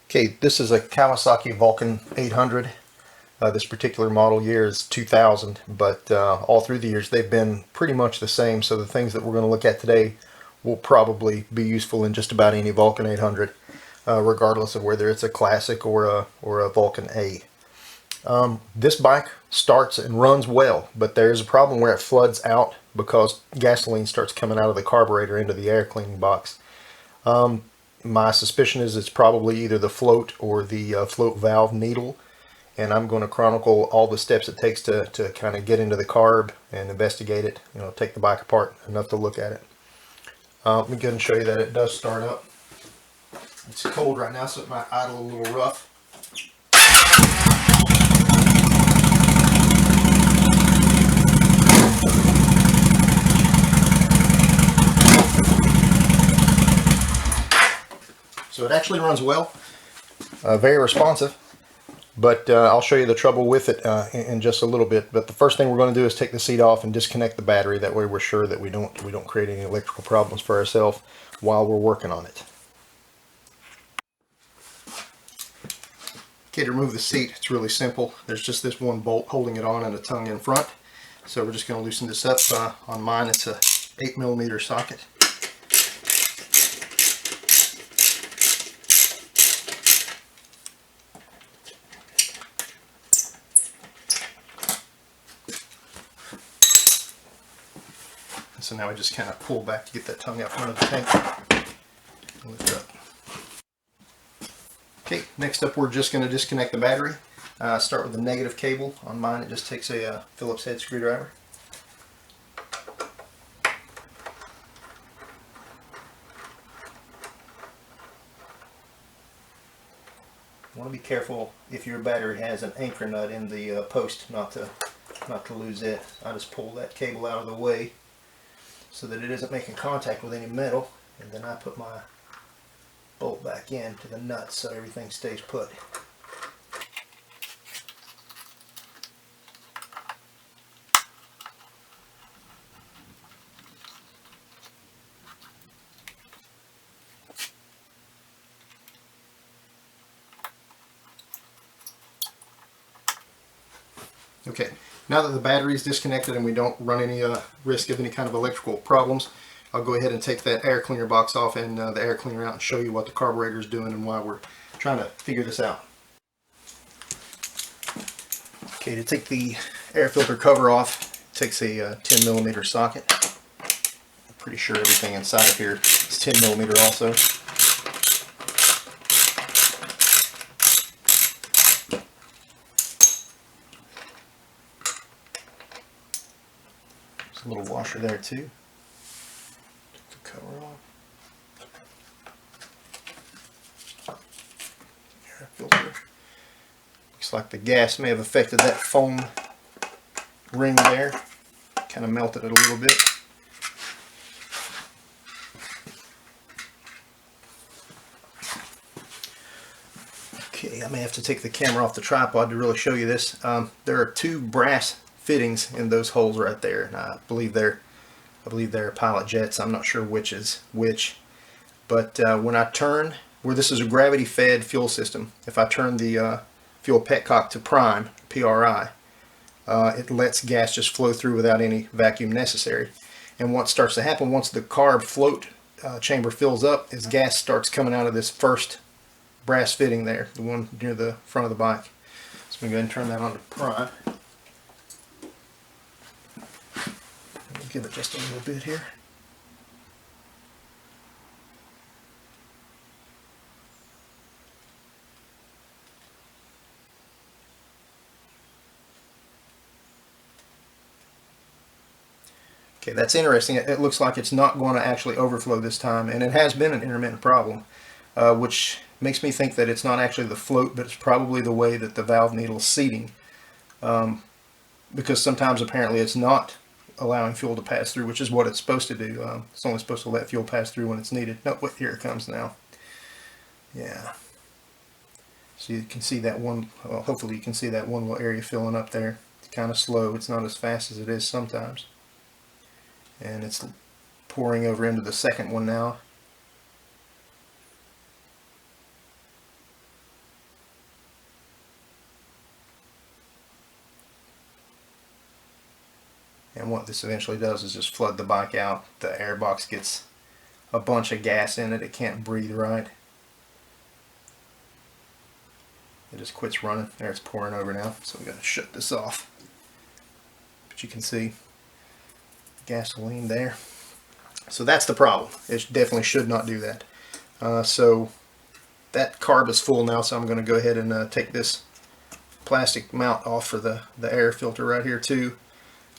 Okay, this is a Kawasaki Vulcan 800. This particular model year is 2000, but all through the years they've been pretty much the same. So the things that we're going to look at today will probably be useful in just about any Vulcan 800, regardless of whether it's a classic or a Vulcan A. This bike starts and runs well, but there's a problem where it floods out because gasoline starts coming out of the carburetor into the air cleaning box. My suspicion is it's probably either the float or the float valve needle, and I'm going to chronicle all the steps it takes to kind of get into the carb and investigate it. You know, take the bike apart enough to look at it. Let me go ahead and show you that it does start up. It's cold right now, so it might idle a little rough. So it actually runs well, very responsive, but I'll show you the trouble with it in just a little bit. But the first thing we're going to do is take the seat off and disconnect the battery. That way we're sure that we don't create any electrical problems for ourselves while we're working on it. Okay, to remove the seat, it's really simple. There's just this one bolt holding it on and a tongue in front. So we're just going to loosen this up. On mine it's a 8mm socket. So now I just kind of pull back to get that tongue out front of the tank. Lift up. Okay, next up we're just going to disconnect the battery. Start with the negative cable. On mine it just takes a Phillips head screwdriver. You want to be careful if your battery has an anchor nut in the post not to lose it. I just pull that cable out of the way so that it isn't making contact with any metal, and then I put my bolt back in to the nut so everything stays put. Okay, now that the battery is disconnected and we don't run any risk of any kind of electrical problems, I'll go ahead and take that air cleaner box off and the air cleaner out and show you what the carburetor is doing and why we're trying to figure this out. Okay, to take the air filter cover off, it takes a 10mm socket. I'm pretty sure everything inside of here is 10mm also. A little washer there too. Take the cover off. Air filter. Looks like the gas may have affected that foam ring there. Kind of melted it a little bit. Okay, I may have to take the camera off the tripod to really show you this. There are two brass fittings in those holes right there, and I believe they're pilot jets. I'm not sure which is which, but when I turn, where this is a gravity fed fuel system, if I turn the fuel Petcock to prime, PRI, it lets gas just flow through without any vacuum necessary. And what starts to happen once the carb float chamber fills up is gas starts coming out of this first brass fitting there, the one near the front of the bike. So I'm going to go ahead and turn that on to prime. Give it just a little bit here. Okay, that's interesting. It looks like it's not going to actually overflow this time, and it has been an intermittent problem, which makes me think that it's not actually the float, but it's probably the way that the valve needle is seating, because sometimes apparently it's not allowing fuel to pass through, which is what it's supposed to do. It's only supposed to let fuel pass through when it's needed. Nope, here it comes now. Yeah. So you can see that one, well, hopefully you can see that one little area filling up there. It's kind of slow. It's not as fast as it is sometimes. And it's pouring over into the second one now. And what this eventually does is just flood the bike out. The airbox gets a bunch of gas in it. It can't breathe right. It just quits running. There, it's pouring over now. So we got to shut this off. But you can see gasoline there. So that's the problem. It definitely should not do that. So that carb is full now, so I'm going to go ahead and take this plastic mount off for the air filter right here too.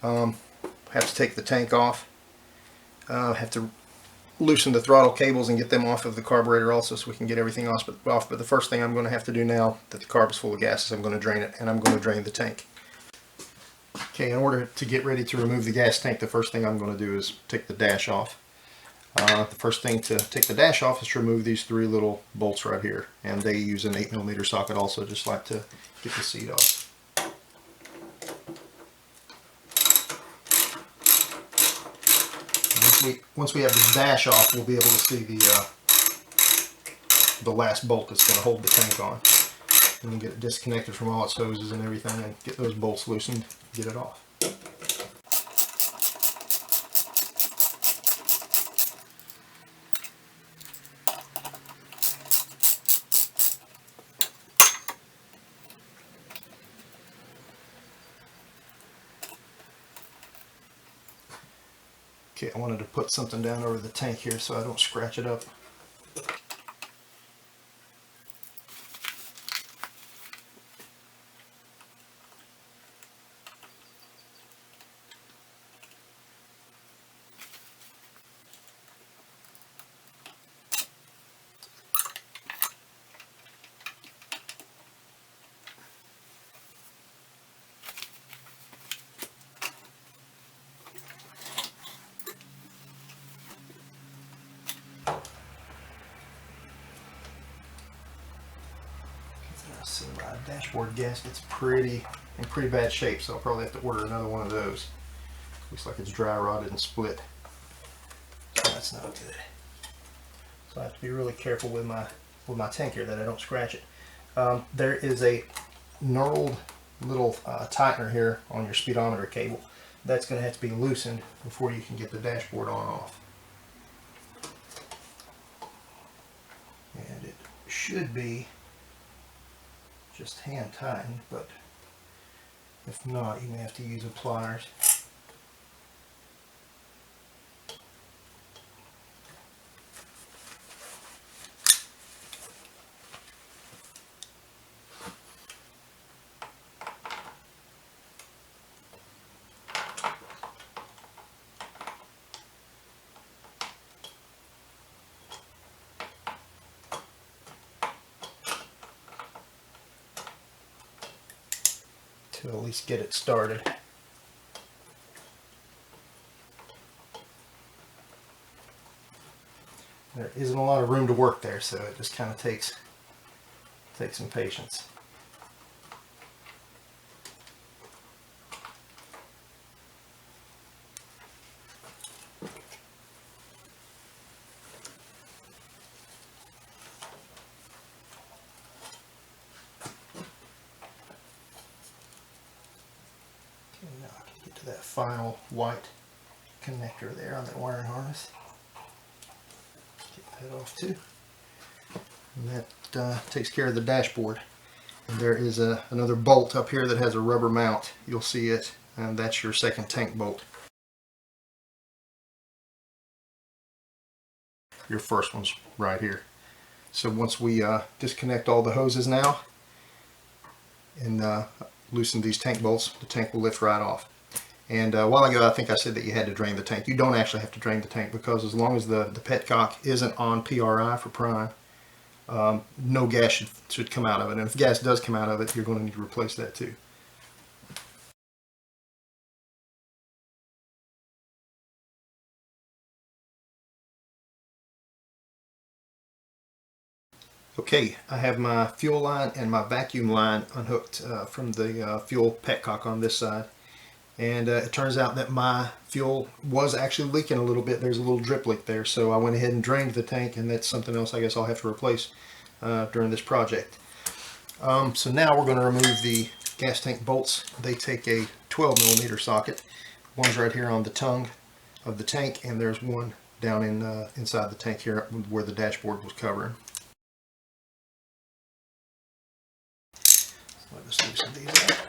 Have to take the tank off. Have to loosen the throttle cables and get them off of the carburetor also, so we can get everything off. But the first thing I'm going to have to do now that the carb is full of gas is I'm going to drain it, and I'm going to drain the tank. Okay, in order to get ready to remove the gas tank, the first thing I'm going to do is take the dash off. The first thing to take the dash off is to remove these 3 little bolts right here, and they use an 8mm socket also, just like to get the seat off. Once we have the dash off, we'll be able to see the last bolt that's going to hold the tank on. And then get it disconnected from all its hoses and everything, and get those bolts loosened, get it off. Okay, I wanted to put something down over the tank here so I don't scratch it up. So my dashboard gasket's in pretty bad shape, so I'll probably have to order another one of those. Looks like it's dry rotted and split. So that's not good. So I have to be really careful with my tank here that I don't scratch it. There is a knurled little tightener here on your speedometer cable. That's going to have to be loosened before you can get the dashboard on off. And it should be just hand tightened, but if not, you may have to use a pliers. To at least get it started. There isn't a lot of room to work there, so it just kind of takes some patience. Now I can get to that final white connector there on that wiring harness. Get that off too. And that takes care of the dashboard. And there is another bolt up here that has a rubber mount. You'll see it, and that's your second tank bolt. Your first one's right here. So once we disconnect all the hoses now and loosen these tank bolts, the tank will lift right off. And a while ago I think I said that you had to drain the tank. You don't actually have to drain the tank, because as long as the Petcock isn't on PRI for prime, no gas should come out of it. And if gas does come out of it, you're going to need to replace that too. Okay, I have my fuel line and my vacuum line unhooked from the fuel petcock on this side. And it turns out that my fuel was actually leaking a little bit. There's a little drip leak there, so I went ahead and drained the tank, and that's something else I guess I'll have to replace during this project. So now we're going to remove the gas tank bolts. They take a 12mm socket, One's right here on the tongue of the tank, and there's one down in inside the tank here where the dashboard was covering. So let us loosen these out.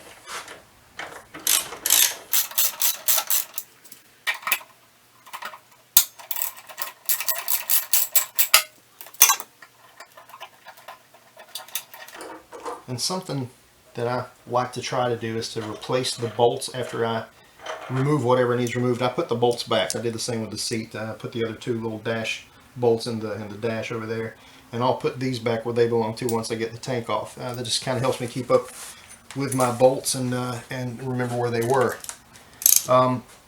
And something that I like to try to do is to replace the bolts after I remove whatever needs removed. I put the bolts back. I did the same with the seat. I put the other two little dash bolts in the dash over there, and I'll put these back where they belong to once I get the tank off. That just kind of helps me keep up with my bolts and remember where they were.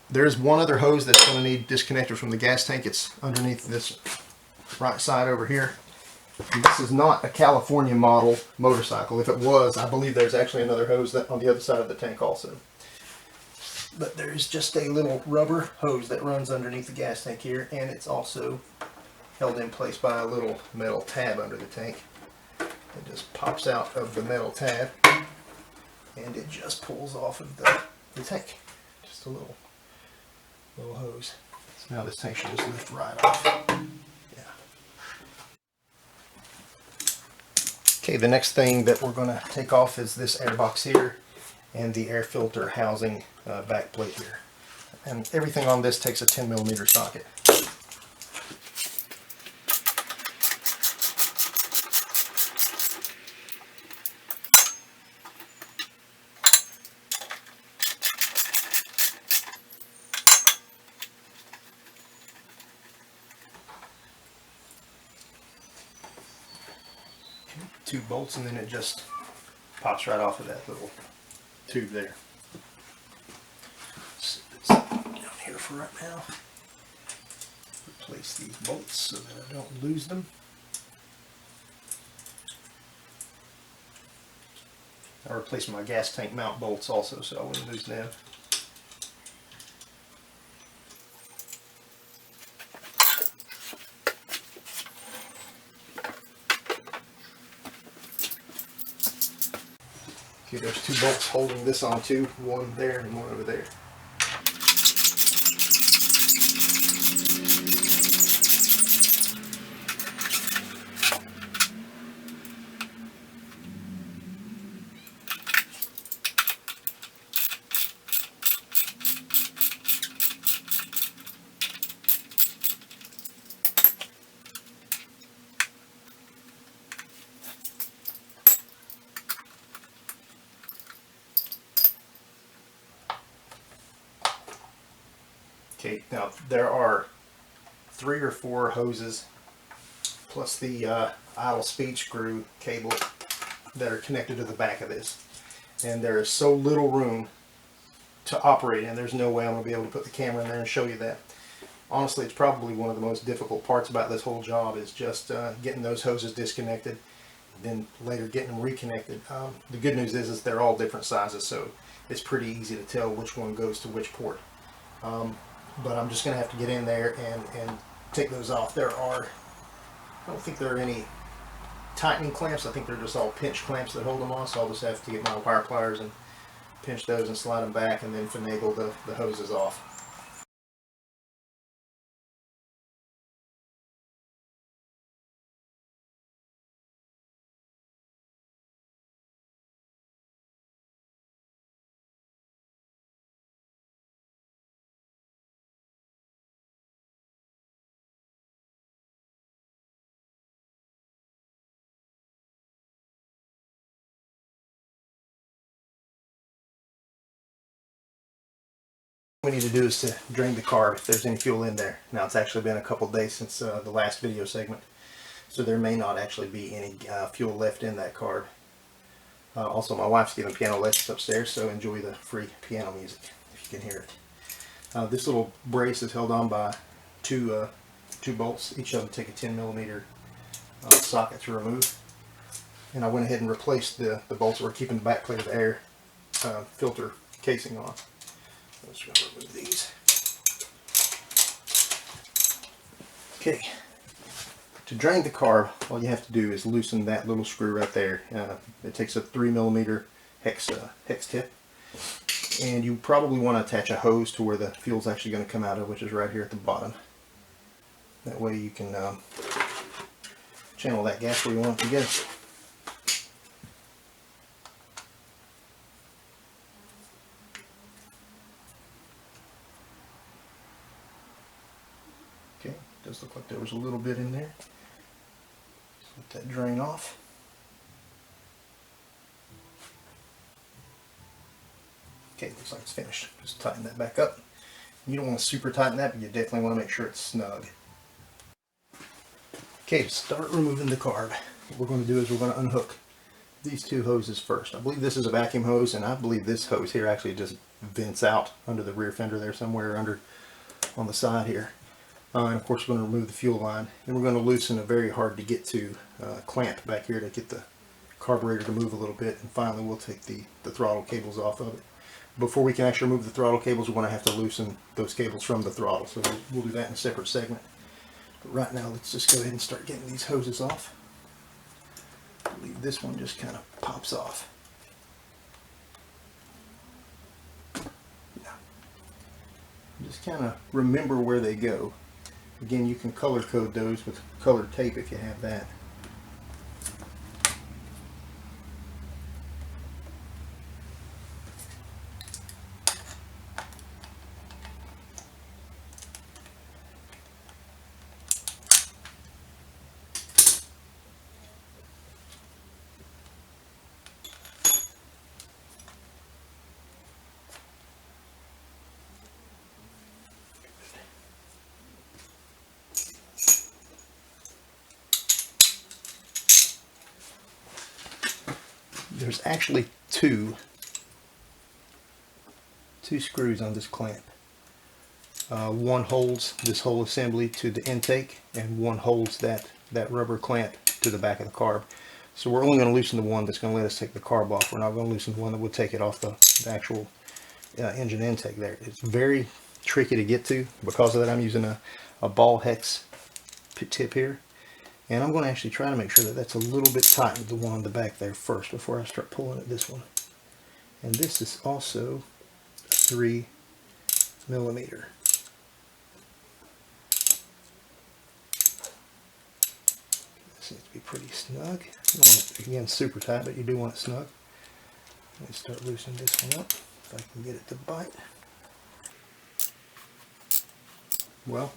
There's one other hose that's going to need disconnected from the gas tank. It's underneath this right side over here. This is not a California model motorcycle. If it was, I believe there's actually another hose that on the other side of the tank also. But there's just a little rubber hose that runs underneath the gas tank here, and it's also held in place by a little metal tab under the tank. It just pops out of the metal tab, and it just pulls off of the tank. Just a little hose. So now this tank should just lift right off. Okay, the next thing that we're going to take off is this air box here and the air filter housing back plate here. And everything on this takes a 10mm socket. Two bolts, and then it just pops right off of that little tube there. Set this down here for right now. Replace these bolts so that I don't lose them. I replaced my gas tank mount bolts also so I wouldn't lose them. Okay, there's two bolts holding this on too, one there and one over there. Okay, now there are 3 or 4 hoses plus the idle speed screw cable that are connected to the back of this. And there is so little room to operate in, there's no way I'm going to be able to put the camera in there and show you that. Honestly, it's probably one of the most difficult parts about this whole job is just getting those hoses disconnected, then later getting them reconnected. The good news is they're all different sizes, so it's pretty easy to tell which one goes to which port. But I'm just going to have to get in there and take those off. I don't think there are any tightening clamps. I think they're just all pinch clamps that hold them on, so I'll just have to get my wire pliers and pinch those and slide them back and then finagle the hoses off. What we need to do is to drain the carb if there's any fuel in there. Now it's actually been a couple days since the last video segment, so there may not actually be any fuel left in that carb. Also, my wife's giving piano lessons upstairs, so enjoy the free piano music if you can hear it. This little brace is held on by two bolts. Each of them take a 10mm socket to remove. And I went ahead and replaced the bolts that were keeping the back plate of the air filter casing on. Let's remove these. Okay, to drain the carb, all you have to do is loosen that little screw right there. It takes a 3mm hex tip, And you probably want to attach a hose to where the fuel's actually going to come out of, which is right here at the bottom. That way you can channel that gas where you want it to go. Okay, does look like there was a little bit in there. Let that drain off. Okay, looks like it's finished. Just tighten that back up. You don't want to super tighten that, but you definitely want to make sure it's snug. Okay, to start removing the carb, what we're going to do is we're going to unhook these two hoses first. I believe this is a vacuum hose, and I believe this hose here actually just vents out under the rear fender there somewhere under on the side here. And of course we're going to remove the fuel line, and we're going to loosen a very hard to get to clamp back here to get the carburetor to move a little bit, and finally we'll take the throttle cables off of it. Before we can actually remove the throttle cables, we're going to have to loosen those cables from the throttle, so we'll do that in a separate segment. But right now, let's just go ahead and start getting these hoses off. I believe this one just kind of pops off. Yeah. Just kind of remember where they go. Again, you can color code those with colored tape if you have that. There's actually two screws on this clamp. One holds this whole assembly to the intake, and one holds that rubber clamp to the back of the carb. So we're only going to loosen the one that's going to let us take the carb off. We're not going to loosen the one that will take it off the actual engine intake there. It's very tricky to get to. Because of that, I'm using a ball hex tip here. And I'm going to actually try to make sure that that's a little bit tight with the one on the back there first before I start pulling at this one. And this is also 3 millimeter. This needs to be pretty snug. You want it, again, super tight, but you do want it snug. Let me start loosening this one up if I can get it to bite. Well,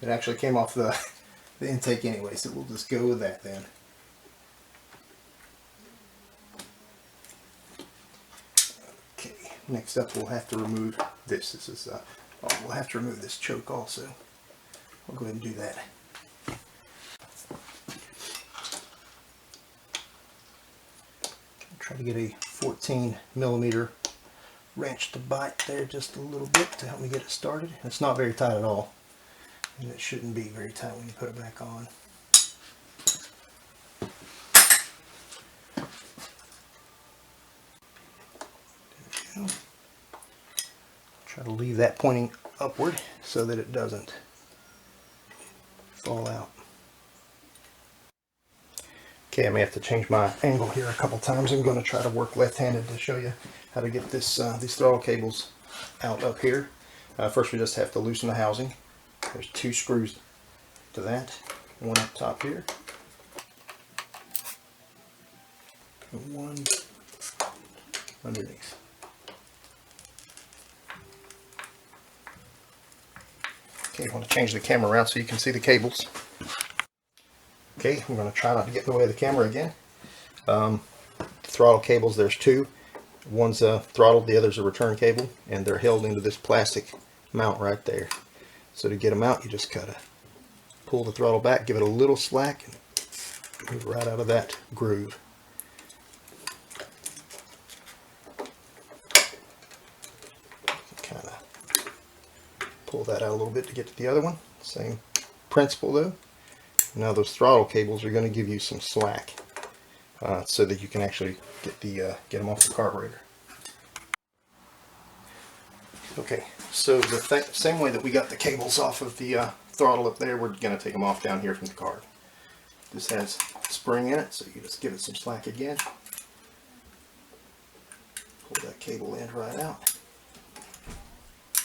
it actually came off the intake anyway, so we'll just go with that then. Okay, next up we'll have to remove this. This is we'll have to remove this choke also. I'll go ahead and do that. Try to get a 14 millimeter wrench to bite there just a little bit to help me get it started. It's not very tight at all. And it shouldn't be very tight when you put it back on. There we go. Try to leave that pointing upward so that it doesn't fall out. Okay, I may have to change my angle here a couple times. I'm going to try to work left-handed to show you how to get this these throttle cables out up here. First we just have to loosen the housing. There's 2 screws to that, one up top here, and one underneath. Okay, I want to change the camera around so you can see the cables. Okay, I'm going to try not to get in the way of the camera again. Throttle cables, there's 2. One's throttled, the other's a return cable, and they're held into this plastic mount right there. So to get them out, you just gotta pull the throttle back, give it a little slack, and move right out of that groove. Kind of pull that out a little bit to get to the other one. Same principle though. Now those throttle cables are going to give you some slack, so that you can actually get them off the carburetor. Okay, so the same way that we got the cables off of the throttle up there, we're going to take them off down here from the carb. This has spring in it, so you just give it some slack again. Pull that cable end right out.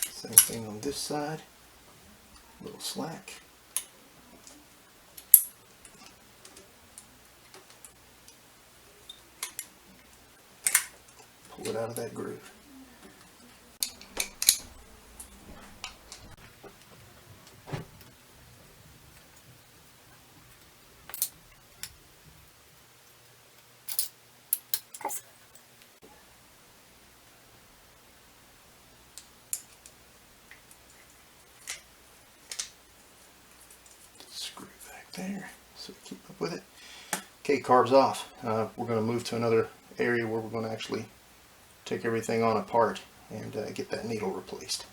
Same thing on this side. A little slack. Pull it out of that groove. Screw back there so we keep up with it. Okay, carb's off. We're going to move to another area where we're going to actually take everything on apart and get that needle replaced.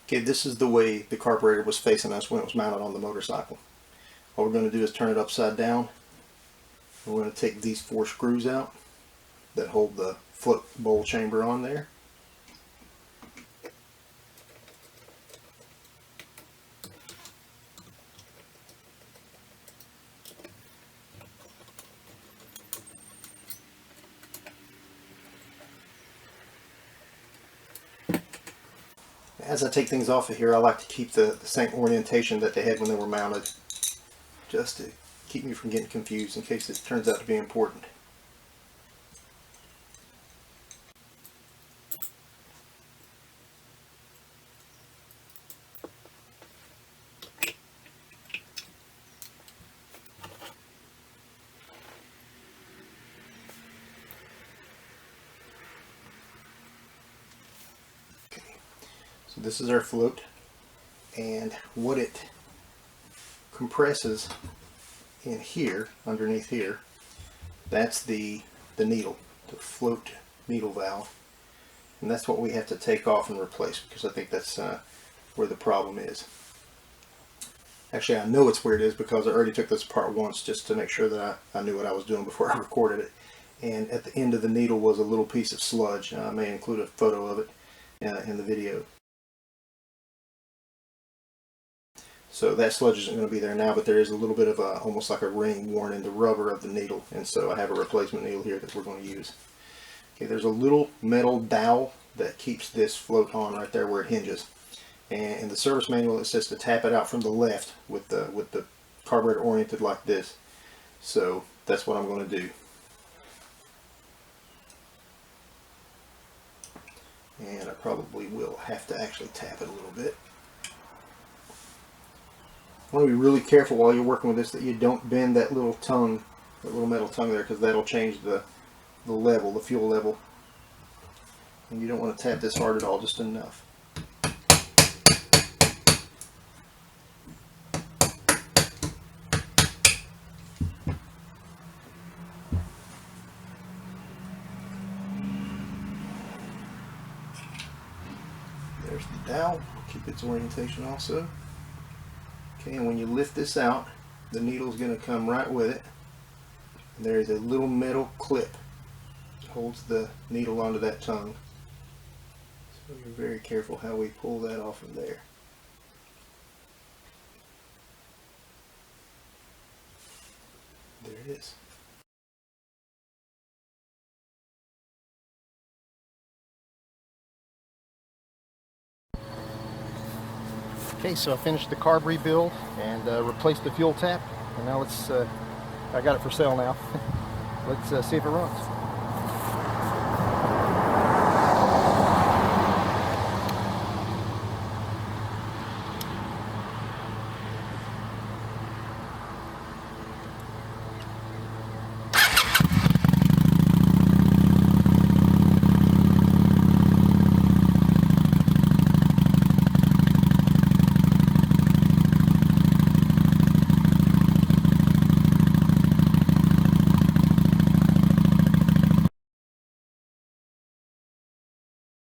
Okay, this is the way the carburetor was facing us when it was mounted on the motorcycle. What we're going to do is turn it upside down. We're going to take these 4 screws out that hold the float bowl chamber on there. As I take things off of here, I like to keep the same orientation that they had when they were mounted, just to keep me from getting confused in case it turns out to be important. So this is our float, and what it compresses in here, underneath here, that's the needle, the float needle valve, and that's what we have to take off and replace, because I think that's where the problem is. Actually, I know it's where it is because I already took this apart once just to make sure that I knew what I was doing before I recorded it. And at the end of the needle was a little piece of sludge. I may include a photo of it in the video. So that sludge isn't going to be there now, but there is a little bit of almost like a ring worn in the rubber of the needle, and so I have a replacement needle here that we're going to use. Okay, there's a little metal dowel that keeps this float on right there where it hinges, and in the service manual it says to tap it out from the left with the carburetor oriented like this. So that's what I'm going to do. And I probably will have to actually tap it a little bit. I want to be really careful while you're working with this that you don't bend that little tongue, that little metal tongue there, because that'll change the level, the fuel level. And you don't want to tap this hard at all, just enough. There's the dowel, keep its orientation also. Okay, and when you lift this out, the needle is going to come right with it. And there is a little metal clip that holds the needle onto that tongue. So you're very careful how we pull that off of there. There it is. Okay, so I finished the carb rebuild and replaced the fuel tap, and now let's, I got it for sale now. Let's see if it runs.